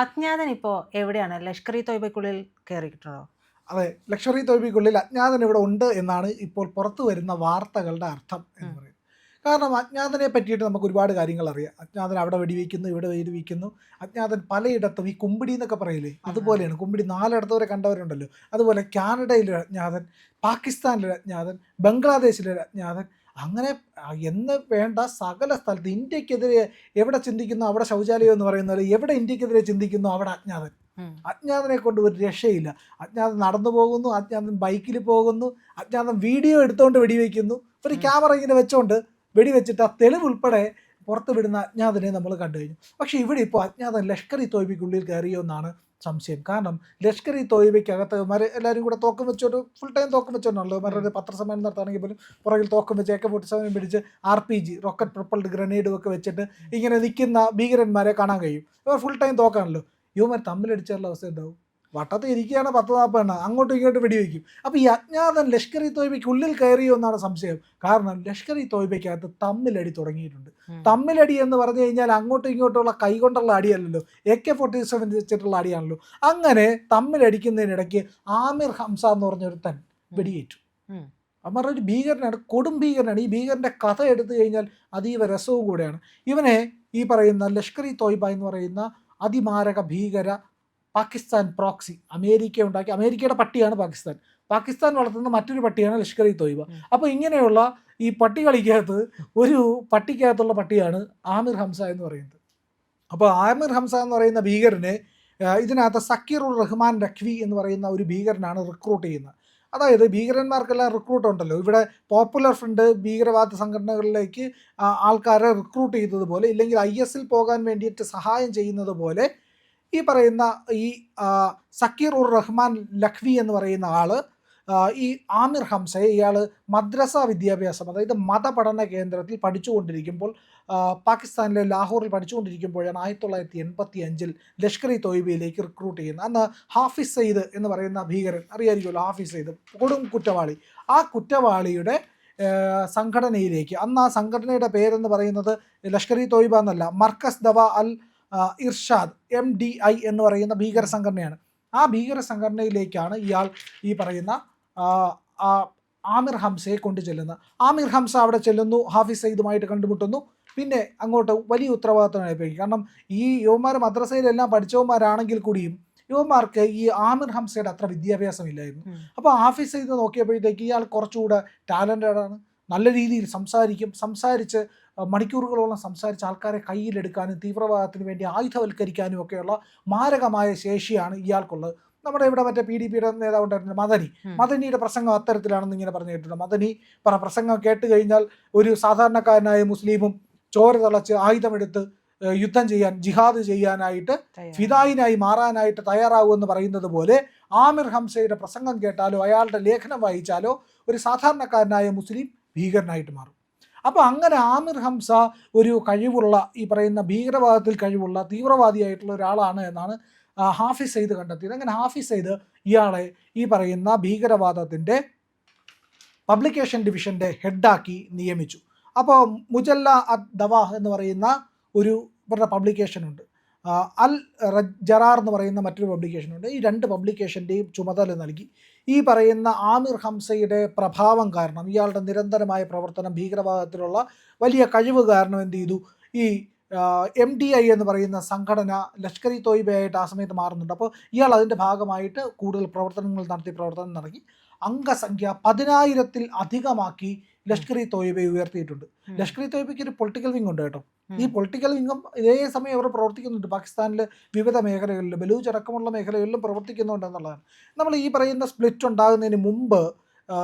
അജ്ഞാതൻ ഇപ്പോൾ എവിടെയാണ്? ലഷ്കർ ഇ തോയ്ബയ്ക്കുള്ളിൽ കയറിയിട്ടുണ്ടോ? അതെ, ലക്ഷറി തോൽവിക്കുള്ളിൽ അജ്ഞാതൻ ഇവിടെ ഉണ്ട് എന്നാണ് ഇപ്പോൾ പുറത്തു വരുന്ന വാർത്തകളുടെ അർത്ഥം എന്ന് ഉം. പറയുന്നത്. കാരണം അജ്ഞാതനെ പറ്റിയിട്ട് നമുക്ക് ഒരുപാട് കാര്യങ്ങൾ അറിയാം. അജ്ഞാതൻ അവിടെ വെടിവെക്കുന്നു, ഇവിടെ വെടിവെക്കുന്നു. അജ്ഞാതൻ പലയിടത്തും ഈ കുമ്പിടി എന്നൊക്കെ പറയില്ലേ, അതെ. അതുപോലെയാണ്. കുമ്പിടി 4 വരെ കണ്ടവരുണ്ടല്ലോ. അതുപോലെ കാനഡയിലൊരു അജ്ഞാതൻ, പാകിസ്ഥാനിലൊരു അജ്ഞാതൻ, ബംഗ്ലാദേശിലൊരു അജ്ഞാതൻ, അങ്ങനെ എന്ന് വേണ്ട സകല സ്ഥലത്ത് ഇന്ത്യക്കെതിരെ എവിടെ ചിന്തിക്കുന്നു അവിടെ ശൗചാലയം എന്ന് പറയുന്ന പോലെ എവിടെ ഇന്ത്യക്കെതിരെ ചിന്തിക്കുന്നു അവിടെ അജ്ഞാതൻ. ഉം. അജ്ഞാതനെ കൊണ്ട് ഒരു രക്ഷയില്ല. അജ്ഞാതൻ നടന്നു പോകുന്നു, അജ്ഞാതൻ ബൈക്കിൽ പോകുന്നു, അജ്ഞാതൻ വീഡിയോ എടുത്തുകൊണ്ട് വെടിവെക്കുന്നു. ഒരു ഉം. ക്യാമറ ഇങ്ങനെ വെച്ചുകൊണ്ട് വെടിവെച്ചിട്ട് ആ തെളിവ് ഉൾപ്പെടെ പുറത്ത് വിടുന്ന അജ്ഞാതനെ നമ്മൾ കണ്ടു കഴിഞ്ഞു. പക്ഷേ ഇവിടെ ഇപ്പോൾ അജ്ഞാതൻ ലഷ്കർ ഇ തോയ്ബയ്ക്കുള്ളിൽ കയറിയോ എന്നാണ് സംശയം. കാരണം ലഷ്കർ ഇ തോയ്ബയ്ക്കകത്ത് എല്ലാവരും കൂടെ തോക്കം വെച്ചോട്ട് ഫുൾ ടൈം തോക്കം വെച്ചോണ്ടാണല്ലോ ഒരു പത്രസമ്മേളനം നടത്തുകയാണെങ്കിൽ പോലും പുറകിൽ തോക്കം വെച്ച് AK-47 പിടിച്ച് RPG റോക്കറ്റ് പ്രൊപ്പൽഡ് ഗ്രനേഡും ഒക്കെ വെച്ചിട്ട് ഇങ്ങനെ നിൽക്കുന്ന ഭീകരന്മാരെ കാണാൻ കഴിയും. ഇവർ ഫുൾ ടൈം തോക്കാണല്ലോ. യുവമാർ തമ്മിലടിച്ചുള്ള അവസ്ഥ ഉണ്ടാവും. വട്ടത്തിൽ ഇരിക്കുകയാണ് 10-40 എണ്ണം, അങ്ങോട്ടും ഇങ്ങോട്ടും വെടിവെക്കും. അപ്പോൾ ഈ അജ്ഞാതൻ ലഷ്കർ ഇ തോയ്ബയ്ക്ക് ഉള്ളിൽ കയറിയോ എന്നാണ് സംശയം. കാരണം ലഷ്കർ ഇ തോയ്ബയ്ക്കകത്ത് തമ്മിലടി തുടങ്ങിയിട്ടുണ്ട്. ഉം. തമ്മിലടി എന്ന് പറഞ്ഞു കഴിഞ്ഞാൽ അങ്ങോട്ടും ഇങ്ങോട്ടുള്ള കൈകൊണ്ടുള്ള അടിയല്ലല്ലോ, AK-47 വെച്ചിട്ടുള്ള അടിയാണല്ലോ. അങ്ങനെ തമ്മിലടിക്കുന്നതിനിടയ്ക്ക് ആമിർ ഹംസ എന്ന് പറഞ്ഞൊരുത്തൻ വെടിയേറ്റു. ഉം. അവന്മാരുടെ ഒരു ഭീകരനാണ്, കൊടും ഭീകരനാണ്. ഈ ഭീകരൻ്റെ കഥ എടുത്തു കഴിഞ്ഞാൽ അതീവ രസവും കൂടെയാണ്. ഇവനെ ഈ പറയുന്ന ലഷ്കർ ഇ തോയ്ബ എന്ന് പറയുന്ന അതിമാരക ഭീകര പാകിസ്ഥാൻ പ്രോക്സി, അമേരിക്കയുടെ പട്ടിയാണ് പാകിസ്ഥാൻ വളർത്തുന്ന മറ്റൊരു പട്ടിയാണ് ലഷ്കർ ഇ തോയ്ബ. അപ്പോൾ ഇങ്ങനെയുള്ള ഈ പട്ടി കളിക്കകത്ത് ഒരു പട്ടിക്കകത്തുള്ള പട്ടിയാണ് ആമിർ ഹംസ എന്ന് പറയുന്നത്. അപ്പോൾ ആമിർ ഹംസ എന്ന് പറയുന്ന ഭീകരനെ ഇതിനകത്ത് സക്കീറുർ റഹ്മാൻ ലഖ്വി എന്ന് പറയുന്ന ഒരു ഭീകരനാണ് റിക്രൂട്ട് ചെയ്യുന്നത്. അതായത് ഭീകരന്മാർക്കെല്ലാം റിക്രൂട്ട് ഉണ്ടല്ലോ, ഇവിടെ പോപ്പുലർ ഫ്രണ്ട് ഭീകരവാദ സംഘടനകളിലേക്ക് ആൾക്കാരെ റിക്രൂട്ട് ചെയ്തതുപോലെ, ഇല്ലെങ്കിൽ IS-ൽ പോകാൻ വേണ്ടിയിട്ട് സഹായം ചെയ്യുന്നത് പോലെ ഈ പറയുന്ന ഈ സക്കീർ ഉർ റഹ്മാൻ ലഖ്വി എന്ന് പറയുന്ന ആൾ ഈ ആമിർ ഹംസയെ ഇയാൾ മദ്രസ വിദ്യാഭ്യാസം, അതായത് മതപഠന കേന്ദ്രത്തിൽ പഠിച്ചുകൊണ്ടിരിക്കുമ്പോൾ, പാകിസ്ഥാനിലെ ലാഹോറിൽ പഠിച്ചുകൊണ്ടിരിക്കുമ്പോഴാണ് 1985 ലഷ്കർ ഇ തോയ്ബയിലേക്ക് റിക്രൂട്ട് ചെയ്യുന്നത്. അന്ന് ഹാഫിസ് സയ്യിദ് എന്ന് പറയുന്ന ഭീകരൻ, അറിയായിരിക്കുമല്ലോ ഹാഫിസ് സയ്യിദ്, കൊടും കുറ്റവാളി. ആ കുറ്റവാളിയുടെ സംഘടനയിലേക്ക്, അന്ന് ആ സംഘടനയുടെ പേരെന്ന് പറയുന്നത് ലഷ്കർ ഇ തോയ്ബ എന്നല്ല, മർക്കസ് ദവ അൽ ഇർഷാദ് MDI എന്ന് പറയുന്ന ഭീകര സംഘടനയാണ്. ആ ഭീകര സംഘടനയിലേക്കാണ് ഇയാൾ ഈ പറയുന്ന ആമിർ ഹംസയെ കൊണ്ട് ചെല്ലുന്നത്. ആമിർ ഹംസ അവിടെ ചെല്ലുന്നു, ഹാഫിസ് സയ്യിദുമായിട്ട് കണ്ടുമുട്ടുന്നു. പിന്നെ അങ്ങോട്ട് വലിയ ഉത്തരവാദിത്തമായി. കാരണം ഈ യുവമാർ മദ്രസയിലെല്ലാം പഠിച്ചവന്മാരാണെങ്കിൽ കൂടിയും യുവമാർക്ക് ഈ ആമിർ ഹംസയുടെ അത്ര വിദ്യാഭ്യാസം ഇല്ലായിരുന്നു. അപ്പോൾ ഹാഫിസ് സയ്യിദ് നോക്കിയപ്പോഴത്തേക്ക് ഇയാൾ കുറച്ചുകൂടെ ടാലൻറ്റഡ് ആണ്, നല്ല രീതിയിൽ സംസാരിച്ച് മണിക്കൂറുകളോളം സംസാരിച്ച് ആൾക്കാരെ കയ്യിലെടുക്കാനും തീവ്രവാദത്തിന് വേണ്ടി ആയുധവൽക്കരിക്കാനും ഒക്കെയുള്ള മാരകമായ ശേഷിയാണ് ഇയാൾക്കുള്ളത്. നമ്മുടെ ഇവിടെ മറ്റേ PDPയുടെ നേതാവുണ്ടായിരുന്ന മദനിയുടെ പ്രസംഗം അത്തരത്തിലാണെന്ന് ഇങ്ങനെ പറഞ്ഞു കേട്ടിട്ടുണ്ട്. മദനി പ്രസംഗം കേട്ട് കഴിഞ്ഞാൽ ഒരു സാധാരണക്കാരനായ മുസ്ലിമും ചോര തിളച്ച് ആയുധമെടുത്ത് യുദ്ധം ചെയ്യാൻ, ജിഹാദ് ചെയ്യാനായിട്ട്, ഫിദായിനായി മാറാനായിട്ട് തയ്യാറാവുമെന്ന് പറയുന്നത് പോലെ ആമിർ ഹംസയുടെ പ്രസംഗം കേട്ടാലോ അയാളുടെ ലേഖനം വായിച്ചാലോ ഒരു സാധാരണക്കാരനായ മുസ്ലിം ഭീകരനായിട്ട് മാറും. അപ്പോൾ അങ്ങനെ ആമിർ ഹംസ ഒരു കഴിവുള്ള, ഈ പറയുന്ന ഭീകരവാദത്തിൽ കഴിവുള്ള തീവ്രവാദിയായിട്ടുള്ള ഒരാളാണ് എന്നാണ് ഹാഫിസ് സയ്യിദ് കണ്ടെത്തിയത്. അങ്ങനെ ഹാഫിസ് സയ്യിദ് ഇയാളെ ഈ പറയുന്ന ഭീകരവാദത്തിൻ്റെ പബ്ലിക്കേഷൻ ഡിവിഷൻ്റെ ഹെഡാക്കി നിയമിച്ചു. അപ്പോൾ മുജല്ല അദ് ദവാഹ് എന്ന് പറയുന്ന ഒരു ഇവരുടെ പബ്ലിക്കേഷനുണ്ട്, അൽ ജറാർ എന്ന് പറയുന്ന മറ്റൊരു പബ്ലിക്കേഷനുണ്ട്. ഈ 2 പബ്ലിക്കേഷൻ്റെയും ചുമതല നൽകി. ഈ പറയുന്ന ആമിർ ഹംസയുടെ പ്രഭാവം കാരണം, ഇയാളുടെ നിരന്തരമായ പ്രവർത്തനം, ഭീകരവാദത്തിലുള്ള വലിയ കഴിവ് കാരണം എന്ത് ചെയ്തു, ഈ MDI എന്ന് പറയുന്ന സംഘടന ലഷ്കർ ഇ തോയ്ബയായിട്ട് ആ സമയത്ത് മാറുന്നുണ്ട്. അപ്പോൾ ഇയാൾ അതിൻ്റെ ഭാഗമായിട്ട് കൂടുതൽ പ്രവർത്തനം നടത്തി അംഗസംഖ്യ 10,000-ൽ അധികമാക്കി ലഷ്കർ ഇ തോയ്ബയെ ഉയർത്തിയിട്ടുണ്ട്. ലഷ്കർ ഇ തോയ്ബയ്ക്ക് ഒരു പൊളിറ്റിക്കൽ വിങ് ഉണ്ട് കേട്ടോ. ഈ പൊളിറ്റിക്കൽ വിങ്ങും ഇതേ സമയം അവർ പ്രവർത്തിക്കുന്നുണ്ട് പാകിസ്ഥാനിൽ വിവിധ മേഖലകളിൽ, ബലൂച്ച് അടക്കമുള്ള മേഖലകളിലും പ്രവർത്തിക്കുന്നുണ്ടെന്നുള്ളതാണ്. നമ്മൾ ഈ പറയുന്ന സ്പ്ലിറ്റ് ഉണ്ടാകുന്നതിന് മുമ്പ്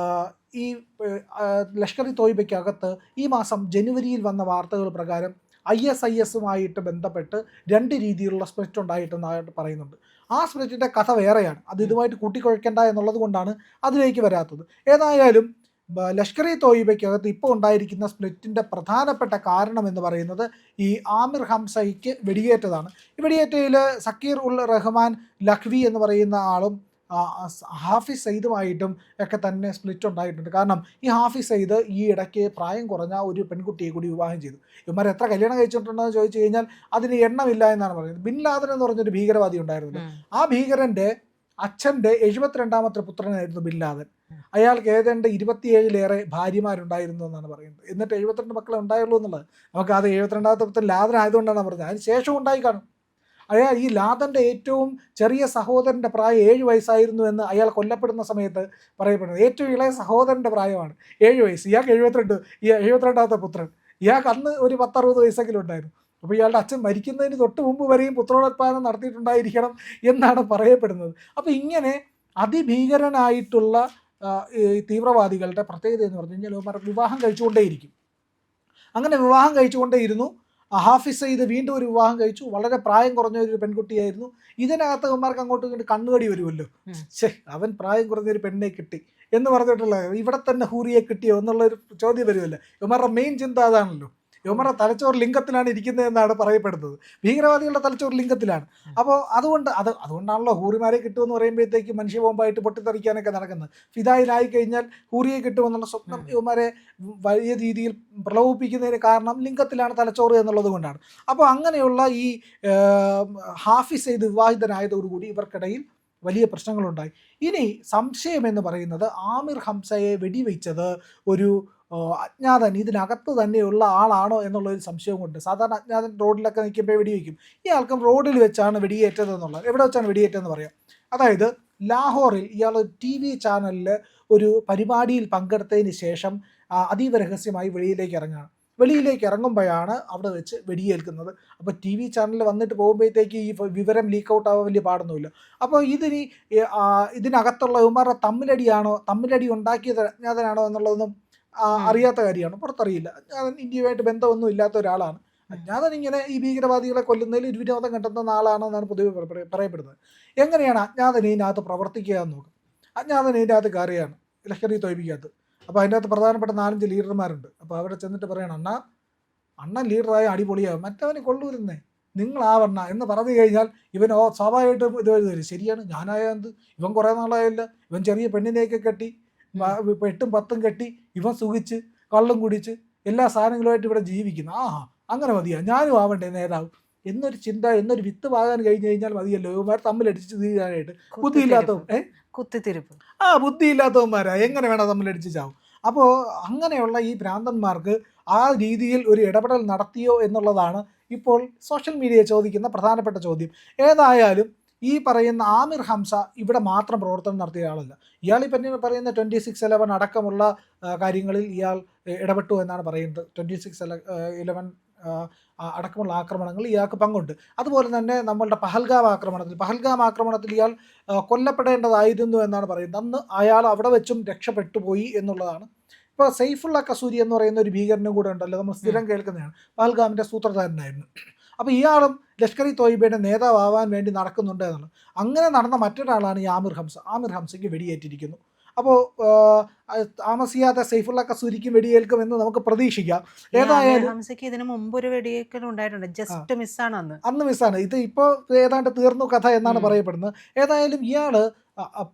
ഈ ലഷ്കർ ഇ തോയ്ബയ്ക്കകത്ത് ഈ മാസം ജനുവരിയിൽ വന്ന വാർത്തകൾ പ്രകാരം ISIS-ഉമായിട്ട് ബന്ധപ്പെട്ട് 2 രീതിയിലുള്ള സ്പ്ലിറ്റ് ഉണ്ടായിട്ടെന്നായിട്ട് പറയുന്നുണ്ട്. ആ സ്പ്ലിറ്റിൻ്റെ കഥ വേറെയാണ്, അത് ഇതുമായിട്ട് കൂട്ടിക്കുഴയ്ക്കേണ്ട എന്നുള്ളത് കൊണ്ടാണ് അതിലേക്ക് വരാത്തത്. ഏതായാലും ലഷ്കർ ഇ തോയ്ബയ്ക്കകത്ത് ഇപ്പോൾ ഉണ്ടായിരിക്കുന്ന സ്പ്ലിറ്റിൻ്റെ പ്രധാനപ്പെട്ട കാരണം എന്ന് പറയുന്നത് ഈ ആമിർ ഹംസയ്ക്ക് വെടിയേറ്റതാണ്. ഈ വെടിയേറ്റയിൽ സക്കീർ ഉൽ റഹ്മാൻ ലഖ്വി എന്ന് പറയുന്ന ആളും ഹാഫിസ് സയ്യിദുമായിട്ടും ഒക്കെ തന്നെ സ്പ്ലിറ്റ് ഉണ്ടായിട്ടുണ്ട്. കാരണം ഈ ഹാഫിസ് സയ്യിദ് ഈ ഇടയ്ക്ക് പ്രായം കുറഞ്ഞ ഒരു പെൺകുട്ടിയെ കൂടി വിവാഹം ചെയ്തു. ഇവന്മാർ എത്ര കല്യാണം കഴിച്ചിട്ടുണ്ടെന്ന് ചോദിച്ചു കഴിഞ്ഞാൽ അതിന് എണ്ണമില്ല എന്നാണ് പറയുന്നത്. ബിൻ ലാദൻ എന്ന് പറഞ്ഞൊരു ഭീകരവാദി ഉണ്ടായിരുന്നില്ല, ആ ഭീകരൻ്റെ അച്ഛൻ്റെ 72ാമത്തെ പുത്രനായിരുന്നു ബിൻ ലാദൻ. അയാൾക്ക് ഏതാണ്ട് 27 ഭാര്യമാരുണ്ടായിരുന്നു എന്നാണ് പറയുന്നത്. എന്നിട്ട് 72 മക്കളെ ഉണ്ടായുള്ളൂ എന്നുള്ളത്. നമുക്ക് അത് 72ാമത്തെ പുത്രൻ ലാദൻ ആയതുകൊണ്ടാണ് പറഞ്ഞത്. അതിന് ശേഷം ഉണ്ടായി കാണും. ഈ ലാദൻ്റെ ഏറ്റവും ചെറിയ സഹോദരൻ്റെ പ്രായം 7 വയസ്സായിരുന്നു എന്ന് അയാൾ കൊല്ലപ്പെടുന്ന സമയത്ത് പറയപ്പെടുന്നത്. ഏറ്റവും ഇളയ സഹോദരൻ്റെ പ്രായമാണ് 7 വയസ്സ്. ഇയാൾക്ക് 72, ഈ 72ാമത്തെ പുത്രൻ. ഇയാൾക്ക് അന്ന് ഒരു 10-60 വയസ്സെങ്കിലും ഉണ്ടായിരുന്നു. അപ്പോൾ ഇയാളുടെ അച്ഛൻ മരിക്കുന്നതിന് തൊട്ട് മുമ്പ് വരെയും പുത്രോത്പാദനം നടത്തിയിട്ടുണ്ടായിരിക്കണം എന്നാണ് പറയപ്പെടുന്നത്. അപ്പോൾ ഇങ്ങനെ അതിഭീകരനായിട്ടുള്ള ഈ തീവ്രവാദികളുടെ പ്രത്യേകത എന്ന് പറഞ്ഞു കഴിഞ്ഞാൽ ഇവന്മാർ വിവാഹം കഴിച്ചുകൊണ്ടേയിരിക്കും. അങ്ങനെ വിവാഹം കഴിച്ചുകൊണ്ടേയിരുന്നു. ഹാഫിസ് സയ്യിദ് വീണ്ടും ഒരു വിവാഹം കഴിച്ചു. വളരെ പ്രായം കുറഞ്ഞ ഒരു പെൺകുട്ടിയായിരുന്നു. ഇതിനകത്ത് ഇവന്മാർക്ക് അങ്ങോട്ടും ഇങ്ങോട്ട് കണ്ണുകടി വരുമല്ലോ, അവൻ പ്രായം കുറഞ്ഞൊരു പെണ്ണെ കിട്ടി എന്ന് പറഞ്ഞിട്ടുള്ള ഇവിടെ തന്നെ ഹൂറിയെ കിട്ടിയോ എന്നുള്ളൊരു ചോദ്യം വരുമല്ലോ. ഇവന്മാരുടെ മെയിൻ ചിന്ത അതാണല്ലോ. ഇവന്മാരുടെ തലച്ചോറ് ലിംഗത്തിലാണ് ഇരിക്കുന്നത് എന്നാണ് പറയപ്പെടുന്നത്. ഭീകരവാദികളുടെ തലച്ചോറ് ലിംഗത്തിലാണ്. അപ്പോൾ അതുകൊണ്ടാണല്ലോ ഹൂറിമാരെ കിട്ടുമെന്ന് പറയുമ്പോഴത്തേക്ക് മനുഷ്യ ബോംബായിട്ട് പൊട്ടിത്തെറിക്കാനൊക്കെ നടക്കുന്നത്. ഫിദായിനായി കഴിഞ്ഞാൽ ഹൂറിയെ കിട്ടുമെന്നുള്ള സ്വപ്നം ഇവന്മാരെ വലിയ രീതിയിൽ പ്രലോഭിപ്പിക്കുന്നതിന് കാരണം ലിംഗത്തിലാണ് തലച്ചോറ് എന്നുള്ളത് കൊണ്ടാണ്. അപ്പോൾ അങ്ങനെയുള്ള ഈ ഹാഫിസ് സയ്യിദ് വിവാഹിതനായതോടുകൂടി ഇവർക്കിടയിൽ വലിയ പ്രശ്നങ്ങളുണ്ടായി. ഇനി സംശയം എന്ന് പറയുന്നത് ആമിർ ഹംസയെ വെടിവെച്ചത് ഒരു അജ്ഞാതൻ ഇതിനകത്ത് തന്നെയുള്ള ആളാണോ എന്നുള്ളൊരു സംശയവും കൊണ്ട്. സാധാരണ അജ്ഞാതൻ റോഡിലൊക്കെ നിൽക്കുമ്പോൾ വെടിവെക്കും. ഈ ആൾക്കും റോഡിൽ വെച്ചാണ് വെടിയേറ്റതെന്നുള്ളത്. എവിടെ വെച്ചാണ് വെടിയേറ്റതെന്ന് പറയാം. അതായത് ലാഹോറിൽ ഇയാൾ TV ചാനലിൽ ഒരു പരിപാടിയിൽ പങ്കെടുത്തതിന് ശേഷം അതീവ രഹസ്യമായി വെളിയിലേക്ക് ഇറങ്ങുമ്പോഴാണ് അവിടെ വെച്ച് വെടിയേൽക്കുന്നത്. അപ്പോൾ TV ചാനലിൽ വന്നിട്ട് പോകുമ്പോഴത്തേക്ക് ഈ വിവരം ലീക്ക് ഔട്ട് ആവാൻ വലിയ പാടൊന്നുമില്ല. അപ്പോൾ ഇതിനകത്തുള്ള ഇവന്മാരുടെ തമ്മിലടി ഉണ്ടാക്കിയത് അജ്ഞാതനാണോ എന്നുള്ളതൊന്നും അറിയാത്ത കാര്യമാണ്, പുറത്തറിയില്ല. അജ്ഞാതൻ ഇന്ത്യയുമായിട്ട് ബന്ധമൊന്നും ഇല്ലാത്ത ഒരാളാണ്. അജ്ഞാതൻ ഇങ്ങനെ ഈ ഭീകരവാദികളെ കൊല്ലുന്നതിൽ ഒരു വിനോദം കണ്ടെത്തുന്ന ആളാണെന്നാണ് പൊതുവെ പറയപ്പെടുന്നത്. എങ്ങനെയാണ് അജ്ഞാതൻ ഇതിനകത്ത് പ്രവർത്തിക്കുക എന്ന് നോക്കും. അജ്ഞാതൻ ഇതിനകത്ത് കയറിയാണ് ലഷ്കർ-ഇ തോയ്ബയ്ക്കകത്ത്. അപ്പോൾ അതിൻ്റെ അകത്ത് പ്രധാനപ്പെട്ട 4-5 ലീഡർമാരുണ്ട്. അപ്പോൾ അവിടെ ചെന്നിട്ട് പറയണം, അണ്ണൻ ലീഡറായ അടിപൊളിയാവും, മറ്റവനെ കൊള്ളൂരുന്നേ, നിങ്ങളാവണ്ണ എന്ന് പറഞ്ഞു കഴിഞ്ഞാൽ ഇവൻ സ്വാഭാവികമായിട്ടും ഇത് വരും. ശരിയാണ്, ഞാനായ എന്ത്, ഇവൻ കുറേ നാളായല്ല, ഇവൻ ചെറിയ പെണ്ണിനെയൊക്കെ കെട്ടി 8ഉം 10ഉം കെട്ടി ഇവൻ സുഖിച്ച് കള്ളും കുടിച്ച് എല്ലാ സാധനങ്ങളുമായിട്ട് ഇവിടെ ജീവിക്കുന്നു. അങ്ങനെ മതിയാ, ഞാനും ആവണ്ടേ നേതാവ് എന്നൊരു ചിന്ത, എന്നൊരു വിത്ത് പാകാൻ കഴിഞ്ഞ് കഴിഞ്ഞാൽ മതിയല്ലോ ഇവന്മാർ തമ്മിലടിച്ച് തീരാനായിട്ട്. ബുദ്ധിയില്ലാത്തവന്മാരാ എങ്ങനെ വേണം തമ്മിലടിച്ച് ചാവും. അപ്പോൾ അങ്ങനെയുള്ള ഈ ഭ്രാന്തന്മാർക്ക് ആ രീതിയിൽ ഒരു ഇടപെടൽ നടത്തിയോ എന്നുള്ളതാണ് ഇപ്പോൾ സോഷ്യൽ മീഡിയ ചോദിക്കുന്ന പ്രധാനപ്പെട്ട ചോദ്യം. ഏതായാലും ഈ പറയുന്ന ആമിർ ഹംസ ഇവിടെ മാത്രം പ്രവർത്തനം നടത്തിയ ആളല്ല. ഇയാൾ ഈ പറയുന്ന 26/11 അടക്കമുള്ള കാര്യങ്ങളിൽ ഇയാൾ ഇടപെട്ടു എന്നാണ് പറയുന്നത്. 26/11 അടക്കമുള്ള ആക്രമണങ്ങൾ ഇയാൾക്ക് പങ്കുണ്ട്. അതുപോലെ തന്നെ നമ്മളുടെ പഹൽഗാം ആക്രമണത്തിൽ ഇയാൾ കൊല്ലപ്പെടേണ്ടതായിരുന്നു എന്നാണ് പറയുന്നത്. അന്ന് അയാൾ അവിടെ വെച്ചും രക്ഷപ്പെട്ടു പോയി എന്നുള്ളതാണ്. ഇപ്പോൾ സെയ്ഫുള്ള കസൂരി എന്ന് പറയുന്ന ഒരു ഭീകരനും കൂടെ ഉണ്ടല്ലോ, നമ്മൾ സ്ഥിരം കേൾക്കുന്നതാണ്. പഹൽഗാമിൻ്റെ സൂത്രധാരനായിരുന്നു. അപ്പോൾ ഇയാളും ലഷ്കർ-ഇ തോയ്ബയുടെ നേതാവാൻ വേണ്ടി നടക്കുന്നുണ്ട് എന്നുള്ളത്. അങ്ങനെ നടന്ന മറ്റൊരാളാണ് ഈ ആമിർ ഹംസയ്ക്ക് വെടിയേറ്റിരിക്കുന്നു. അപ്പോൾ താമസിയാതെ സെയ്ഫുള്ള കസൂരിക്കും വെടിയേൽക്കുമെന്ന് നമുക്ക് പ്രതീക്ഷിക്കാം. ഏതായാലും ഹംസയ്ക്ക് ഇതിനു മുമ്പ് ഒരു വെടിയേൽക്കൽ ഉണ്ടായിട്ടുണ്ട്, ജസ്റ്റ് മിസ്സാണ് അന്ന് മിസ്സാണ്. ഇത് ഇപ്പോൾ ഏതാണ്ട് തീർന്നു കഥ എന്നാണ് പറയപ്പെടുന്നത്. ഏതായാലും ഇയാൾ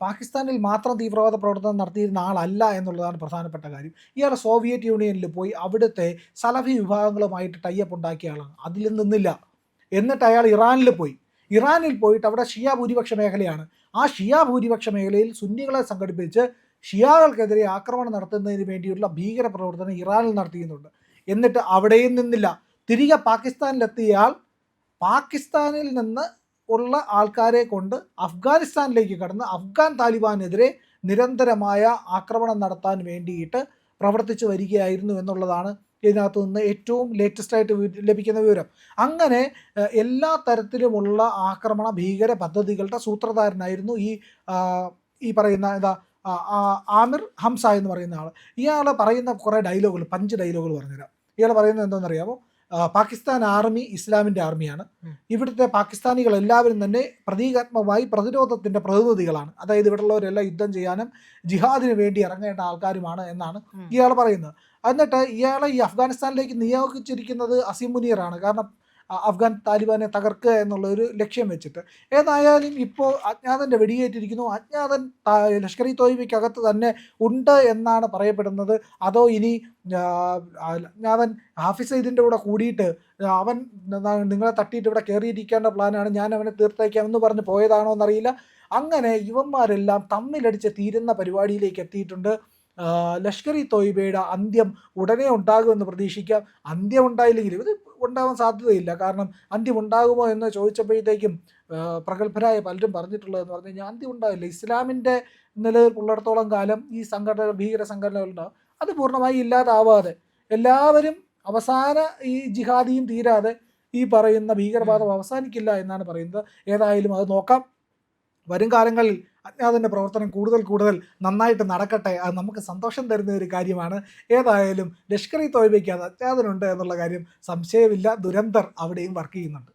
പാകിസ്ഥാനിൽ മാത്രം തീവ്രവാദ പ്രവർത്തനം നടത്തിയിരുന്ന ആളല്ല എന്നുള്ളതാണ് പ്രധാനപ്പെട്ട കാര്യം. ഇയാൾ സോവിയറ്റ് യൂണിയനിൽ പോയി അവിടുത്തെ സലഫി വിഭാഗങ്ങളുമായിട്ട് ടൈപ്പ് ഉണ്ടാക്കിയ ആളാണ്. അതിൽ നിന്നില്ല. എന്നിട്ട് അയാൾ ഇറാനിൽ പോയിട്ട് അവിടെ ഷിയ ഭൂരിപക്ഷ മേഖലയാണ്. ആ ഷിയ ഭൂരിപക്ഷ മേഖലയിൽ സുന്നികളെ സംഘടിപ്പിച്ച് ഷിയാകൾക്കെതിരെ ആക്രമണം നടത്തുന്നതിന് വേണ്ടിയുള്ള ഭീകര പ്രവർത്തനം ഇറാനിൽ നടത്തിയുന്നുണ്ട്. എന്നിട്ട് അവിടെയും നിന്നില്ല. തിരികെ പാകിസ്ഥാനിലെത്തിയാൽ പാകിസ്ഥാനിൽ നിന്ന് ഉള്ള ആൾക്കാരെ കൊണ്ട് അഫ്ഗാനിസ്ഥാനിലേക്ക് കടന്ന് അഫ്ഗാൻ താലിബാനെതിരെ നിരന്തരമായ ആക്രമണം നടത്താൻ വേണ്ടിയിട്ട് പ്രവർത്തിച്ചു വരികയായിരുന്നു എന്നുള്ളതാണ് ഇതിനകത്ത് നിന്ന് ഏറ്റവും ലേറ്റസ്റ്റായിട്ട് ലഭിക്കുന്ന വിവരം. അങ്ങനെ എല്ലാ തരത്തിലുമുള്ള ആക്രമണ ഭീകര പദ്ധതികളുടെ സൂത്രധാരനായിരുന്നു ഈ പറയുന്ന ആമിർ ഹംസ എന്ന് പറയുന്ന ആൾ. ഇയാൾ പറയുന്ന കുറേ പഞ്ച് ഡയലോഗുകൾ പറഞ്ഞുതരാം. ഇയാൾ പറയുന്നത് എന്താണെന്നറിയാമോ? പാകിസ്ഥാൻ ആർമി ഇസ്ലാമിൻ്റെ ആർമിയാണ്. ഇവിടുത്തെ പാകിസ്ഥാനികൾ എല്ലാവരും തന്നെ പ്രതീകാത്മകമായി പ്രതിരോധത്തിൻ്റെ പ്രതിനിധികളാണ്. അതായത് ഇവിടെയുള്ളവരെല്ലാം യുദ്ധം ചെയ്യാനും ജിഹാദിന് വേണ്ടി ഇറങ്ങേണ്ട ആൾക്കാരുമാണ് എന്നാണ് ഇയാൾ പറയുന്നത്. എന്നിട്ട് ഇയാളെ ഈ അഫ്ഗാനിസ്ഥാനിലേക്ക് നിയോഗിച്ചിരിക്കുന്നത് അസീം മുനീറാണ്. കാരണം അഫ്ഗാൻ താലിബാനെ തകർക്കുക എന്നുള്ള ഒരു ലക്ഷ്യം വെച്ചിട്ട്. ഏതായാലും ഇപ്പോൾ അജ്ഞാതൻ്റെ വെടിയേറ്റിരിക്കുന്നു. അജ്ഞാതൻ ലഷ്കർ ഇ തോയ്ബയ്ക്കകത്ത് തന്നെ ഉണ്ട് എന്നാണ് പറയപ്പെടുന്നത്. അതോ ഇനി അജ്ഞാതൻ ഹാഫിസ് സയ്യിദിൻ്റെ കൂടെ കൂടിയിട്ട് അവൻ നിങ്ങളെ തട്ടിയിട്ട് ഇവിടെ കയറിയിരിക്കേണ്ട പ്ലാനാണ്, ഞാൻ അവനെ തീർത്തേക്കാമെന്ന് പറഞ്ഞ് പോയതാണോ എന്നറിയില്ല. അങ്ങനെ ഇവന്മാരെല്ലാം തമ്മിലടിച്ച് തീരുന്ന പരിപാടിയിലേക്ക് എത്തിയിട്ടുണ്ട്. ലഷ്കർ ഇ തോയ്ബയുടെ അന്ത്യം ഉടനെ ഉണ്ടാകുമെന്ന് പ്രതീക്ഷിക്കാം. അന്ത്യം ഉണ്ടായില്ലെങ്കിലും ഇത് ഉണ്ടാവാൻ സാധ്യതയില്ല. കാരണം അന്ത്യം ഉണ്ടാകുമോ എന്ന് ചോദിച്ചപ്പോഴത്തേക്കും പ്രഗത്ഭരായ പലരും പറഞ്ഞിട്ടുള്ളതെന്ന് പറഞ്ഞു കഴിഞ്ഞാൽ അന്ത്യം ഉണ്ടാവില്ല. ഇസ്ലാമിൻ്റെ നിലനിൽപ്പുള്ളിടത്തോളം കാലം ഈ സംഘടന ഭീകര സംഘടനകളുണ്ടാവും. അത് പൂർണ്ണമായി ഇല്ലാതാവാതെ എല്ലാവരും അവസാന ഈ ജിഹാദിയും തീരാതെ ഈ പറയുന്ന ഭീകരവാദം അവസാനിക്കില്ല എന്നാണ് പറയുന്നത്. ഏതായാലും അത് നോക്കാം. വരും കാലങ്ങളിൽ അജ്ഞാതൻ്റെ പ്രവർത്തനം കൂടുതൽ നന്നായിട്ട് നടക്കട്ടെ. അത് നമുക്ക് സന്തോഷം തരുന്ന ഒരു കാര്യമാണ്. ഏതായാലും ലഷ്കർ ഇ തോയ്ബയ്ക്ക് അത് അജ്ഞാതനുണ്ട് എന്നുള്ള കാര്യം സംശയമില്ല. ദുരന്തർ അവിടെയും വർക്ക് ചെയ്യുന്നുണ്ട്.